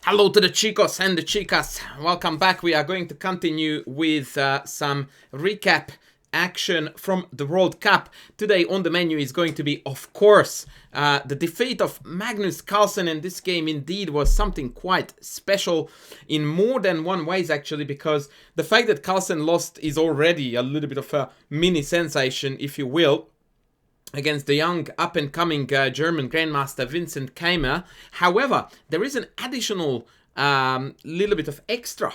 Hello to the chicos and the chicas. Welcome back. We are going to continue with some recap action from the World Cup. Today on the menu is going to be, of course, the defeat of Magnus Carlsen, and this game indeed was something quite special in more than one ways actually, because the fact that Carlsen lost is already a little bit of a mini sensation, if you will, against the young up-and-coming German Grandmaster Vincent Keymer. However, there is an additional little bit of extra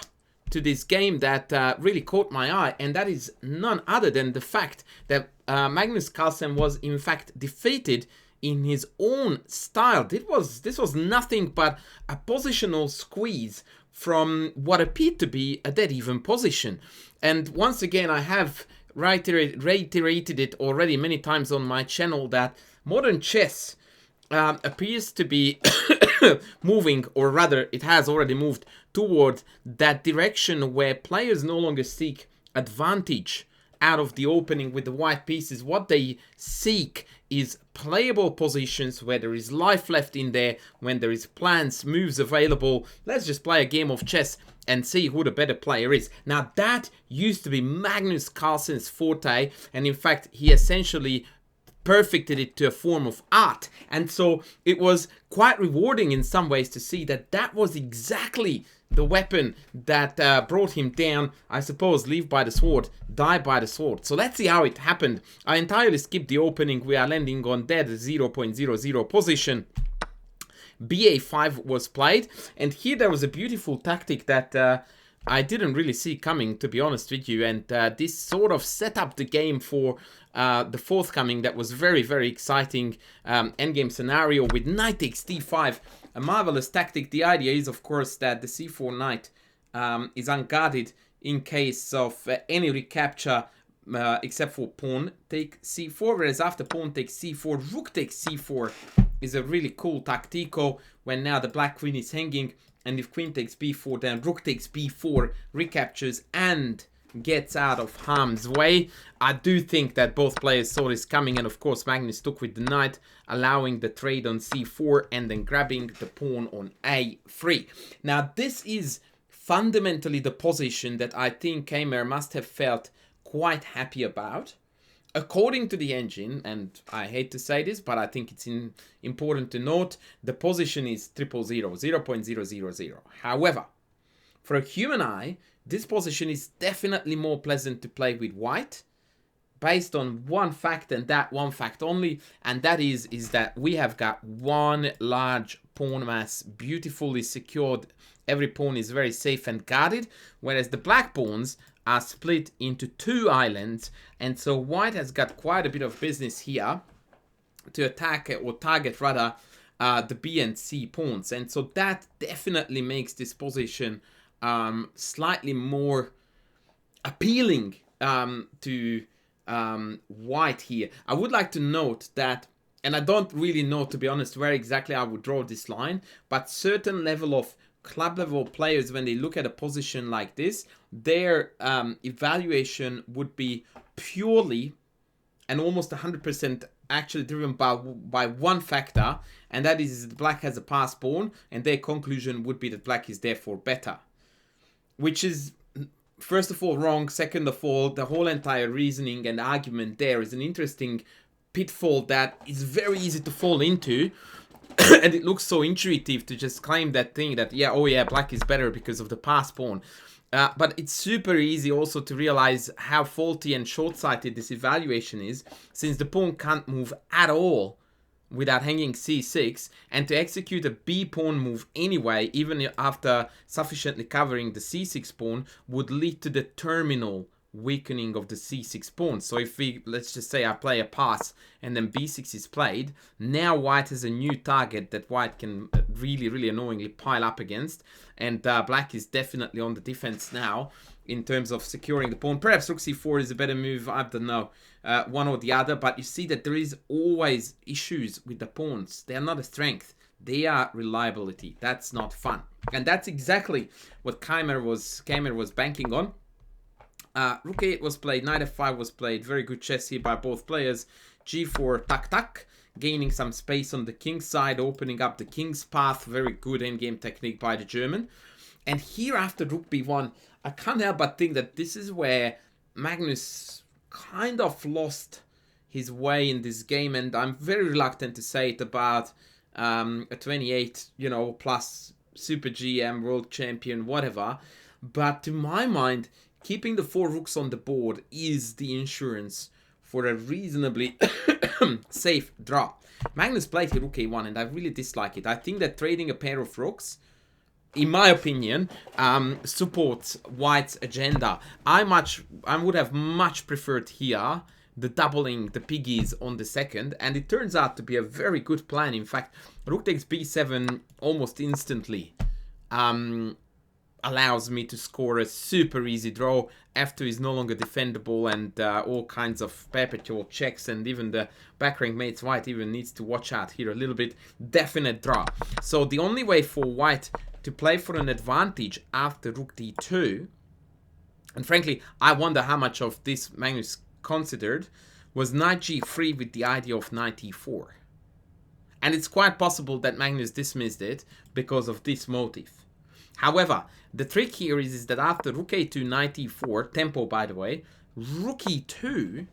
to this game that really caught my eye, and that is none other than the fact that Magnus Carlsen was in fact defeated in his own style. This was nothing but a positional squeeze from what appeared to be a dead even position. And once again, I have reiterated it already many times on my channel that modern chess appears to be moving, or rather it has already moved toward that direction where players no longer seek advantage out of the opening with the white pieces. What they seek is playable positions where there is life left in there, when there is plans, moves available. Let's just play a game of chess and see who the better player is. Now that used to be Magnus Carlsen's forte, and in fact he essentially perfected it to a form of art. And so it was quite rewarding in some ways to see that that was exactly the weapon that brought him down. I suppose live by the sword, die by the sword. So let's see how it happened. I entirely skipped the opening. We are landing on dead 0.00 position. BA5 was played, and here there was a beautiful tactic that I didn't really see coming, to be honest with you, and this sort of set up the game for the forthcoming. That was very, very exciting endgame scenario with knight takes d5, a marvelous tactic. The idea is, of course, that the c4 knight is unguarded in case of any recapture except for pawn take c4, whereas after pawn takes c4, rook takes c4 is a really cool tactico when now the black queen is hanging, and if queen takes b4, then rook takes b4, recaptures and gets out of harm's way. I do think that both players saw this coming, and of course Magnus took with the knight, allowing the trade on c4 and then grabbing the pawn on a3. Now this is fundamentally the position that I think Keymer must have felt quite happy about. According to the engine, and I hate to say this, but I think it's important to note, the position is 0.000. However, for a human eye, this position is definitely more pleasant to play with white, based on one fact, and that one fact only, and that is that we have got one large pawn mass beautifully secured. Every pawn is very safe and guarded, whereas the black pawns are split into two islands, and so white has got quite a bit of business here to attack, or target rather, the B and C pawns, and so that definitely makes this position slightly more appealing to white here. I would like to note that, and I don't really know, to be honest, where exactly I would draw this line, but certain level of club level players, when they look at a position like this, their evaluation would be purely and almost 100% actually driven by one factor, and that is that black has a pass pawn, and their conclusion would be that black is therefore better, which is first of all wrong. Second of all, the whole entire reasoning and argument there is an interesting pitfall that is very easy to fall into. And it looks so intuitive to just claim that thing that, yeah, oh yeah, black is better because of the pass pawn. But it's super easy also to realize how faulty and short-sighted this evaluation is, since the pawn can't move at all without hanging c6, and to execute a b pawn move anyway, even after sufficiently covering the c6 pawn, would lead to the terminal weakening of the c6 pawn. So if we, let's just say I play a pass and then b6 is played, now white has a new target that white can really, really annoyingly pile up against, and black is definitely on the defense now in terms of securing the pawn. Perhaps rook c4 is a better move, I don't know, one or the other, but you see that there is always issues with the pawns. They are not a strength, they are reliability. That's not fun, and that's exactly what Keymer was banking on. Rook 8 was played, knight f5 was played, very good chess here by both players. G4 tuck tuck, gaining some space on the king's side, opening up the king's path. Very good endgame technique by the German. And here after rook b1, I can't help but think that this is where Magnus kind of lost his way in this game, and I'm very reluctant to say it about a 28, you know, plus super GM, world champion, whatever. But to my mind, keeping the 4 rooks on the board is the insurance for a reasonably safe draw. Magnus played rook a1, and I really dislike it. I think that trading a pair of rooks, in my opinion, supports White's agenda. I would have much preferred here the doubling the piggies on the second, and it turns out to be a very good plan. In fact, rook takes b7 almost instantly allows me to score a super easy draw. f2 is no longer defendable, and all kinds of perpetual checks, and even the back rank mates White even needs to watch out here a little bit. Definite draw. So the only way for White to play for an advantage after rook d2, and frankly I wonder how much of this Magnus considered, was knight g3 with the idea of knight e4. And it's quite possible that Magnus dismissed it because of this motive. However, the trick here is that after rook a2, knight e4, tempo by the way, rook e2,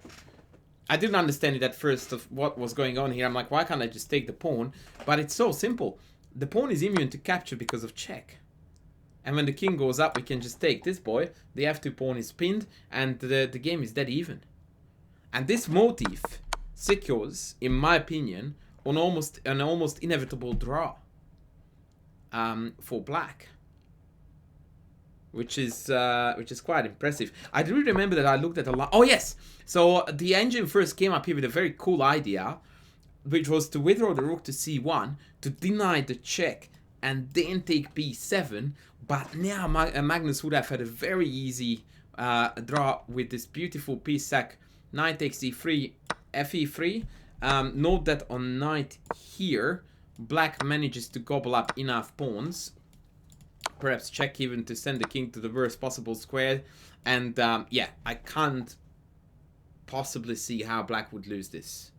I didn't understand it at first of what was going on here. I'm like, why can't I just take the pawn? But it's so simple. The pawn is immune to capture because of check. And when the king goes up, we can just take this boy. The f2 pawn is pinned, and the game is dead even. And this motif secures, in my opinion, an almost inevitable draw for black, which is quite impressive. I do remember that I looked at a lot. Oh yes, so the engine first came up here with a very cool idea, which was to withdraw the rook to c1 to deny the check and then take b7. But now Magnus would have had a very easy draw with this beautiful piece sack. Knight takes e3, fe3. Note that on knight here, black manages to gobble up enough pawns. Perhaps check even to send the king to the worst possible square. And yeah, I can't possibly see how black would lose this.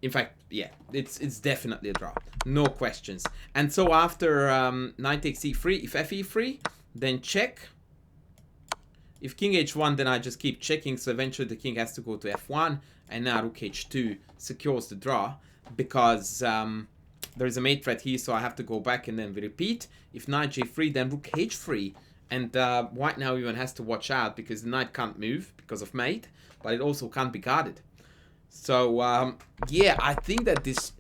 In fact, yeah, it's definitely a draw. No questions. And so after knight takes e3, if fe3, then check. If king h1, then I just keep checking, so eventually the king has to go to f1, and now rook h2 secures the draw, because there is a mate threat here, so I have to go back and then we repeat. If knight j3, then rook h3, and White now even has to watch out, because the knight can't move because of mate, but it also can't be guarded. So yeah, I think that this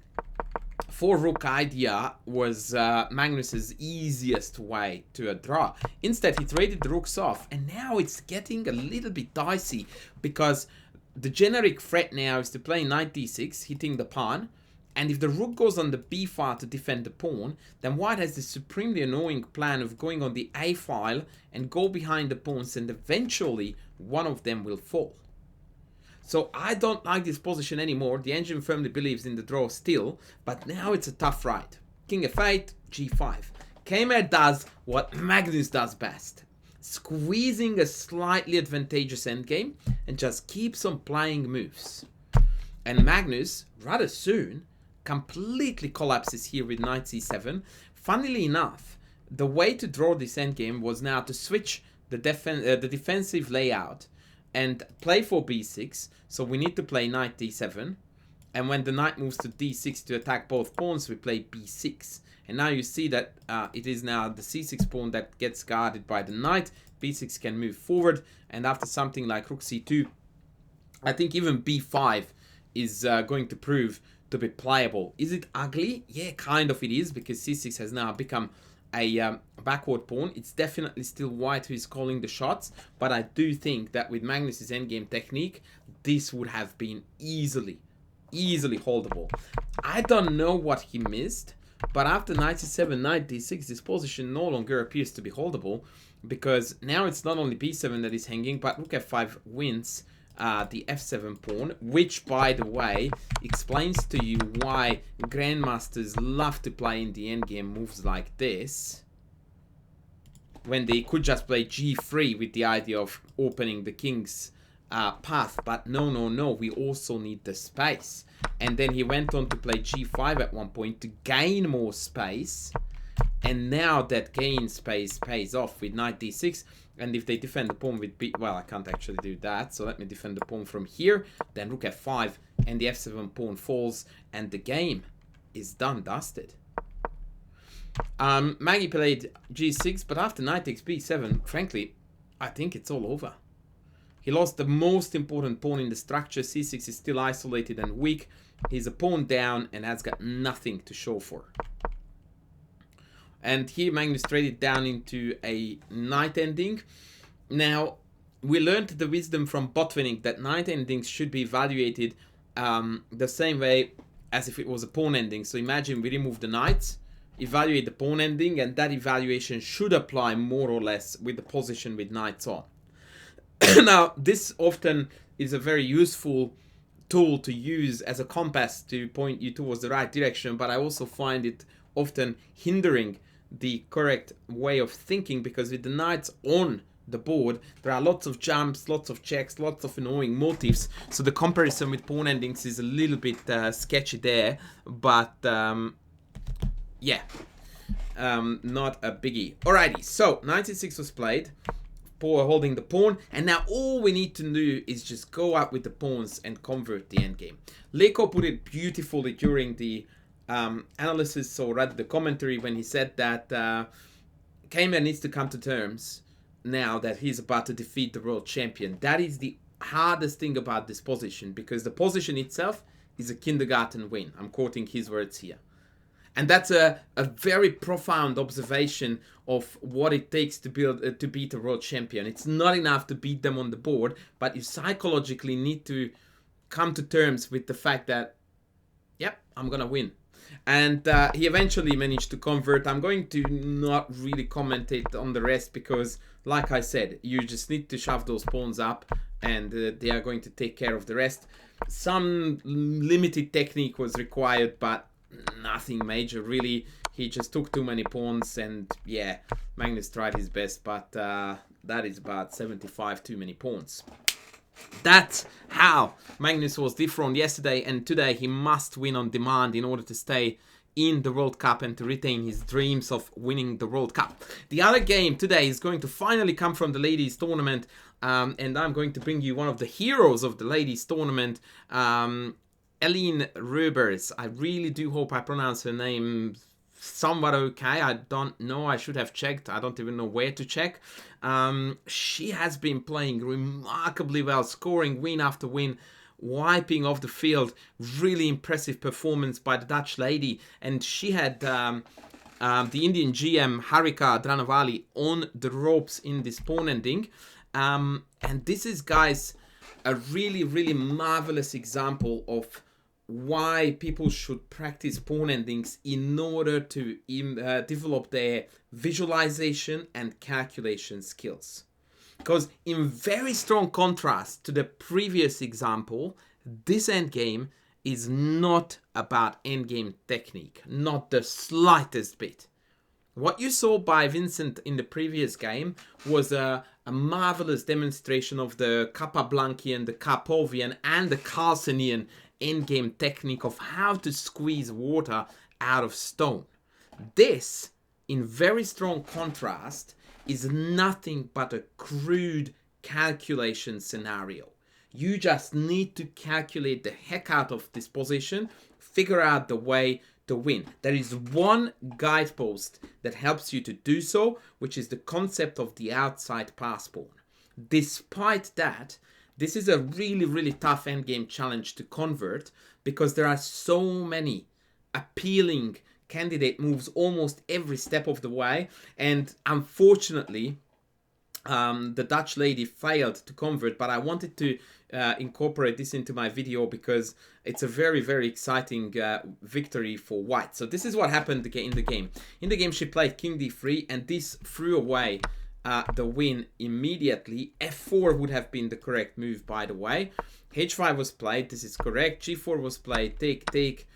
4-rook idea was Magnus's easiest way to a draw. Instead, he traded the rooks off, and now it's getting a little bit dicey, because the generic threat now is to play knight d6, hitting the pawn, and if the rook goes on the b file to defend the pawn, then White has the supremely annoying plan of going on the a file and go behind the pawns, and eventually one of them will fall. So I don't like this position anymore. The engine firmly believes in the draw still, but now it's a tough ride. King f8, g5. Keymer does what Magnus does best, squeezing a slightly advantageous endgame and just keeps on playing moves. And Magnus, rather soon, completely collapses here with knight c7. Funnily enough, the way to draw this endgame was now to switch the defensive layout and play for b6, so we need to play knight d7, and when the knight moves to d6 to attack both pawns, we play b6. And now you see that it is now the c6 pawn that gets guarded by the knight. b6 can move forward, and after something like rook c2, I think even b5 is going to prove to be playable. Is it ugly? Yeah, kind of it is, because c6 has now become a backward pawn. It's definitely still White who is calling the shots, but I do think that with Magnus's endgame technique, this would have been easily holdable. I don't know what he missed, but after knight c7, knight d6, this position no longer appears to be holdable, because now it's not only b7 that is hanging, but rook f5 wins the f7 pawn, which, by the way, explains to you why grandmasters love to play in the endgame moves like this, when they could just play g3 with the idea of opening the king's path. But no, we also need the space. And then he went on to play g5 at one point to gain more space. And now that gain space pays off with knight d6. And if they defend the pawn with b... Well, I can't actually do that. So let me defend the pawn from here. Then rook f5. And the f7 pawn falls. And the game is done, dusted. Maggie played g6. But after knight takes b7, frankly, I think it's all over. He lost the most important pawn in the structure. c6 is still isolated and weak. He's a pawn down and has got nothing to show for. And here Magnus traded down into a knight ending. Now, we learned the wisdom from botwinning that knight endings should be evaluated the same way as if it was a pawn ending. So imagine we remove the knights, evaluate the pawn ending, and that evaluation should apply more or less with the position with knights on. Now, this often is a very useful tool to use as a compass to point you towards the right direction, but I also find it often hindering the correct way of thinking, because with the knights on the board, there are lots of jumps, lots of checks, lots of annoying motifs, so the comparison with pawn endings is a little bit sketchy there, but yeah, not a biggie. Alrighty, so knight c6 was played, holding the pawn, and now all we need to do is just go up with the pawns and convert the endgame. Leko put it beautifully during the analysis, or rather the commentary, when he said that Keymer needs to come to terms now that he's about to defeat the world champion. That is the hardest thing about this position, because the position itself is a kindergarten win. I'm quoting his words here. And that's a very profound observation of what it takes to build to beat a world champion. It's not enough to beat them on the board, but you psychologically need to come to terms with the fact that, yep, I'm gonna win. And he eventually managed to convert. I'm going to not really commentate on the rest, because, like I said, you just need to shove those pawns up, and they are going to take care of the rest. Some limited technique was required, but nothing major really. He just took too many pawns, and yeah, Magnus tried his best, but that is about 75 too many pawns. That's how Magnus was dethroned yesterday, and today he must win on demand in order to stay in the World Cup and to retain his dreams of winning the World Cup. The other game today is going to finally come from the ladies tournament, and I'm going to bring you one of the heroes of the ladies tournament, Eline Rubers. I really do hope I pronounce her name somewhat okay. I don't know. I should have checked. I don't even know where to check. She has been playing remarkably well, scoring win after win, wiping off the field. Really impressive performance by the Dutch lady. And she had the Indian GM Harika Dranavali on the ropes in this pawn ending. And this is, guys, a really, really marvelous example of why people should practice pawn endings in order to develop their visualization and calculation skills. Because in very strong contrast to the previous example, this endgame is not about endgame technique, not the slightest bit. What you saw by Vincent in the previous game was a marvelous demonstration of the Capablancian, the Karpovian, and the Carlsenian endgame technique of how to squeeze water out of stone. This, in very strong contrast, is nothing but a crude calculation scenario. You just need to calculate the heck out of this position, figure out the way to win. There is one guidepost that helps you to do so, which is the concept of the outside pass pawn. Despite that, this is a really, really tough endgame challenge to convert, because there are so many appealing candidate moves almost every step of the way. And unfortunately, the Dutch lady failed to convert, but I wanted to incorporate this into my video because it's a very, very exciting victory for white. So this is what happened in the game. In the game, she played king d3, and this threw away the win immediately. f4 would have been the correct move, by the way. h5 was played, this is correct. g4 was played, take,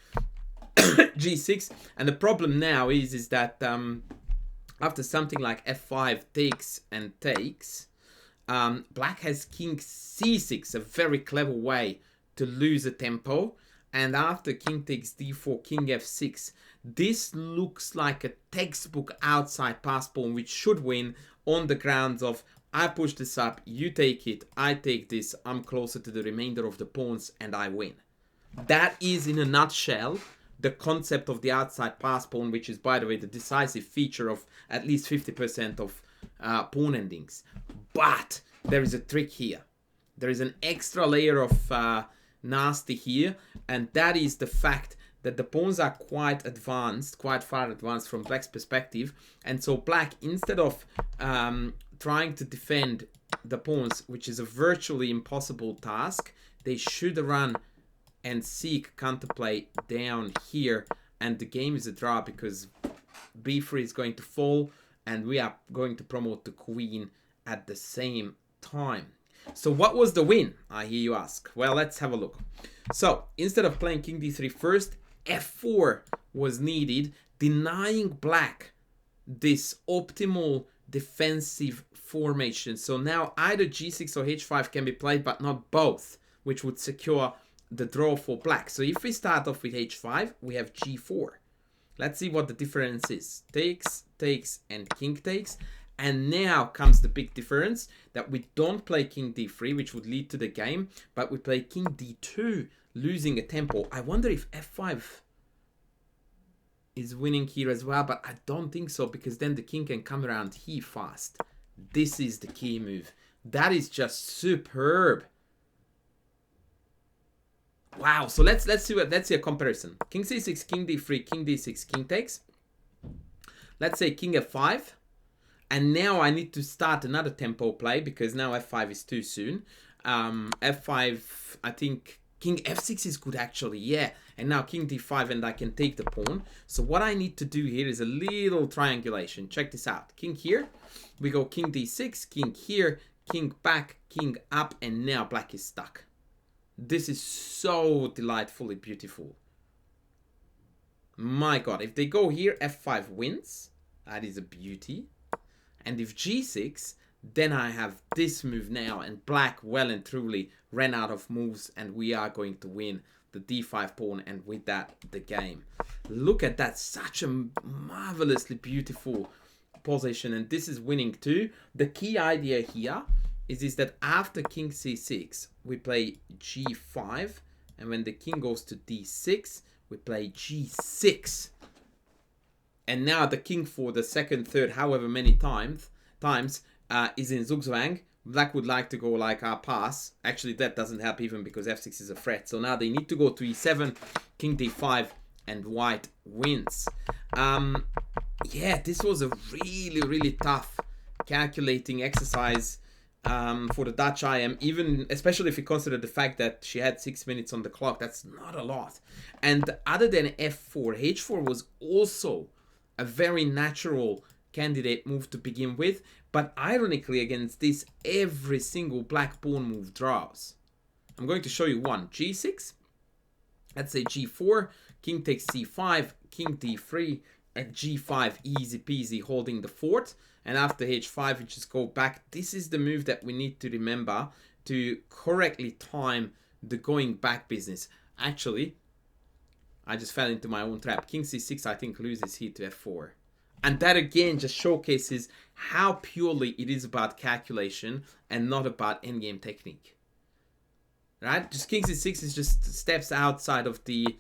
g6. And the problem now is that after something like f5 takes and takes, Black has king c6, a very clever way to lose a tempo. And after king takes d4, king f6, this looks like a textbook outside pass pawn, which should win on the grounds of I push this up, you take it, I take this, I'm closer to the remainder of the pawns, and I win. That is, in a nutshell, the concept of the outside pass pawn, which is, by the way, the decisive feature of at least 50% of pawn endings. But there is a trick here. There is an extra layer of nasty here, and that is the fact that the pawns are quite advanced, quite far advanced from Black's perspective, and so Black, instead of trying to defend the pawns, which is a virtually impossible task, they should run and seek counterplay down here, and the game is a draw because b3 is going to fall, and we are going to promote the queen at the same time. So what was the win, I hear you ask? Well, let's have a look. So instead of playing king d3 first, f4 was needed, denying Black this optimal defensive formation. So now either g6 or h5 can be played, but not both, which would secure the draw for Black. So if we start off with h5, we have g4. Let's see what the difference is. Takes, takes, and king takes. And now comes the big difference, that we don't play king d3, which would lead to the game, but we play king d2, losing a tempo. I wonder if f5 is winning here as well, but I don't think so, because then the king can come around here fast. This is the key move. That is just superb. Wow, so let's see a comparison. King c6, king d3, king d6, king takes. Let's say king f5. And now I need to start another tempo play, because now f5 is too soon. f5, I think king f6 is good actually, yeah. And now king d5, and I can take the pawn. So what I need to do here is a little triangulation. Check this out. King here, we go king d6, king here, king back, king up, and now Black is stuck. This is so delightfully beautiful. My God, if they go here, f5 wins. That is a beauty. And if g6, then I have this move now, and Black well and truly ran out of moves, and we are going to win the d5 pawn, and with that, the game. Look at that, such a marvelously beautiful position, and this is winning too. The key idea here is that after king c6, we play g5, and when the king goes to d6, we play g6. And now the king for the second, third, however many times is in Zugzwang. Black would like to go like our pass. Actually, that doesn't help even, because f6 is a threat. So now they need to go to e7, king d5, and white wins. Yeah, this was a really, really tough calculating exercise for the Dutch IM, even especially if you consider the fact that she had 6 minutes on the clock. That's not a lot. And other than f4, h4 was also a very natural candidate move to begin with, but ironically against this, every single Black pawn move draws. I'm going to show you one. g6, let's say g4, king takes c5, king d3, and g5, easy peasy, holding the fort. And after h5, you just go back. This is the move that we need to remember to correctly time the going back business. Actually, I just fell into my own trap. King c6, I think, loses here to f4. And that again just showcases how purely it is about calculation and not about endgame technique. Right? Just king c6 is just steps outside of the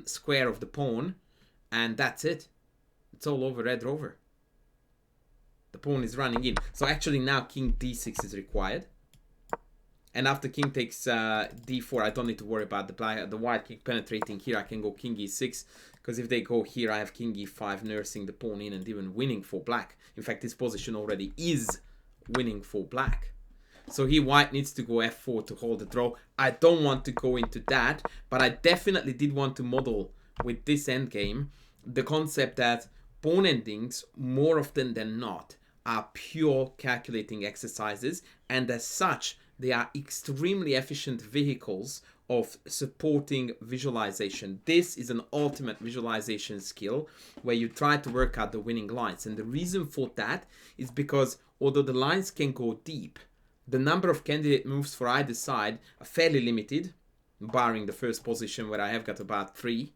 square of the pawn. And that's it. It's all over Red Rover. The pawn is running in. So actually now king d6 is required. And after king takes d4, I don't need to worry about the white king penetrating here. I can go king e6, because if they go here, I have king e5 nursing the pawn in and even winning for Black. In fact, this position already is winning for Black. So here white needs to go f4 to hold the draw. I don't want to go into that, but I definitely did want to model with this endgame the concept that pawn endings, more often than not, are pure calculating exercises, and as such, they are extremely efficient vehicles of supporting visualization. This is an ultimate visualization skill where you try to work out the winning lines. And the reason for that is because although the lines can go deep, the number of candidate moves for either side are fairly limited, barring the first position where I have got about 3.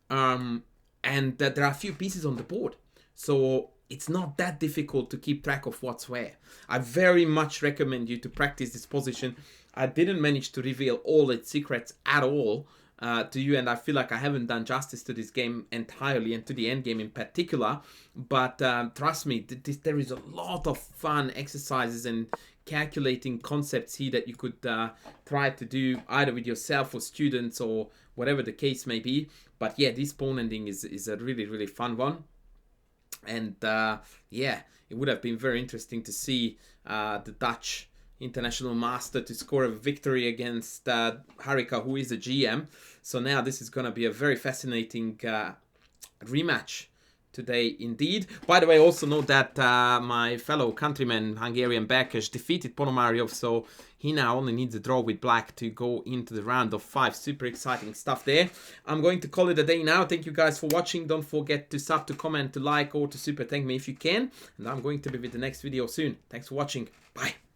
And that there are a few pieces on the board. So it's not that difficult to keep track of what's where. I very much recommend you to practice this position. I didn't manage to reveal all its secrets at all to you, and I feel like I haven't done justice to this game entirely and to the end game in particular. But trust me, there is a lot of fun exercises and calculating concepts here that you could try to do either with yourself or students or whatever the case may be. But yeah, this pawn ending is a really fun one. And yeah, it would have been very interesting to see the Dutch international master to score a victory against Harika, who is a GM. So now this is going to be a very fascinating rematch today indeed. By the way, also note that my fellow countryman, Hungarian Berkes, defeated Ponomariov, so he now only needs a draw with black to go into the round of 5. Super exciting stuff there. I'm going to call it a day now. Thank you guys for watching. Don't forget to sub, to comment, to like, or to super thank me if you can. And I'm going to be with the next video soon. Thanks for watching. Bye.